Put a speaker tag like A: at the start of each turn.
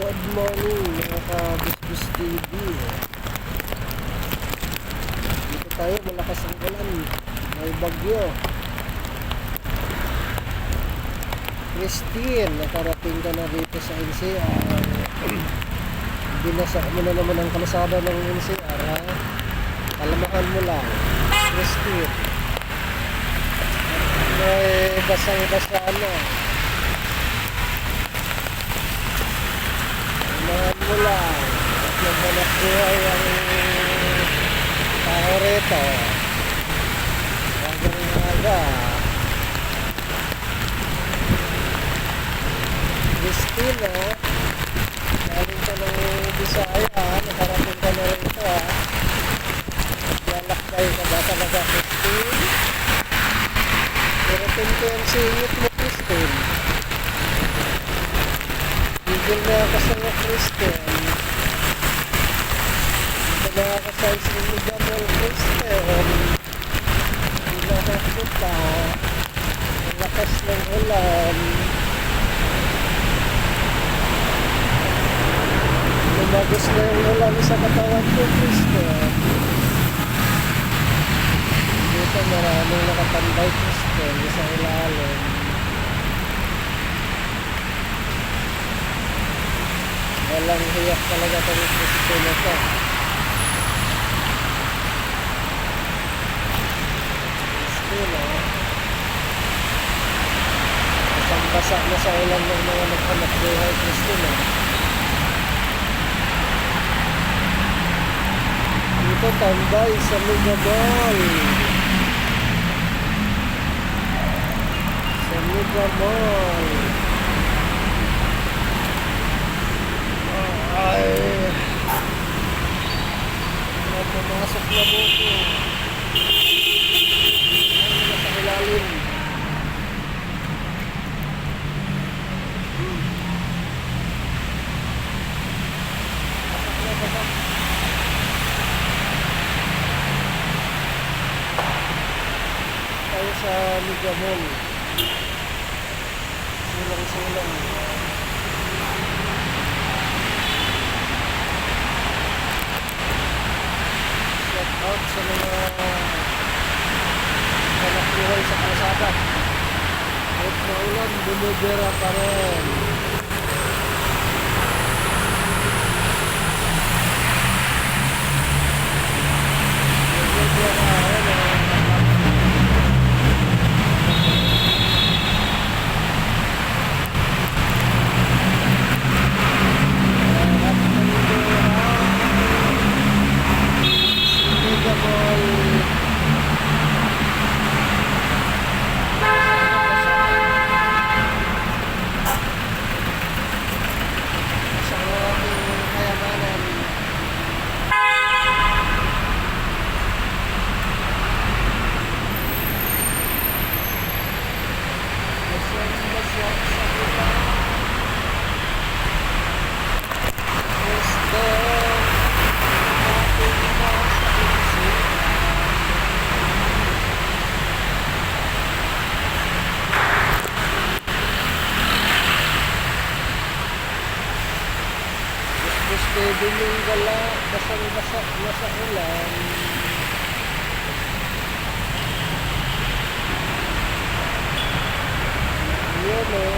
A: Good morning mga ka-Busbus TV. Dito tayo, malakas ang ulan. May bagyo. Christine, nakarating ka na dito sa NCR. Binasa mo na naman ang kalasada ng NCR, ha? Alamahan mo lang, Christine. May basang-basa na. Alamahan mo lang. At naghanap buhay ang tao rito. Magang-maga. Christina, galing ka ng Bisaya, nakarating ka na rito, ha? Lalakbay ka ba talaga, Christine? Pero pinto ang singit mo, Christine. Bigil na ako sa mga Christine. Bigil na ako sa isinigan ng Christine. Hindi na nakita. Ang lakas ng ulan. Lumagos na yung ulan sa katawan ko, Christine. Dito maraming nakatambay, Christine, sa ilalim. Walang hiyak talaga itong Christine na ito. Christine, ha? Basang-basa na sa ulan ng mga naghanap buhay, Christine, ha? Dito tambay sa Mega Mall. Sa Mega Mall. Ay, pumasok na buko. Ay, nasa ilalim. Basak. Tayo sa Mega Mall. Silang-silang. Shout out sa mga kanakluhay sa kalsada. Kahit maulan, bumibira pa rin. Bumibira pa rin. Pwede yung gala, basang-basa na sa ulan. Yun,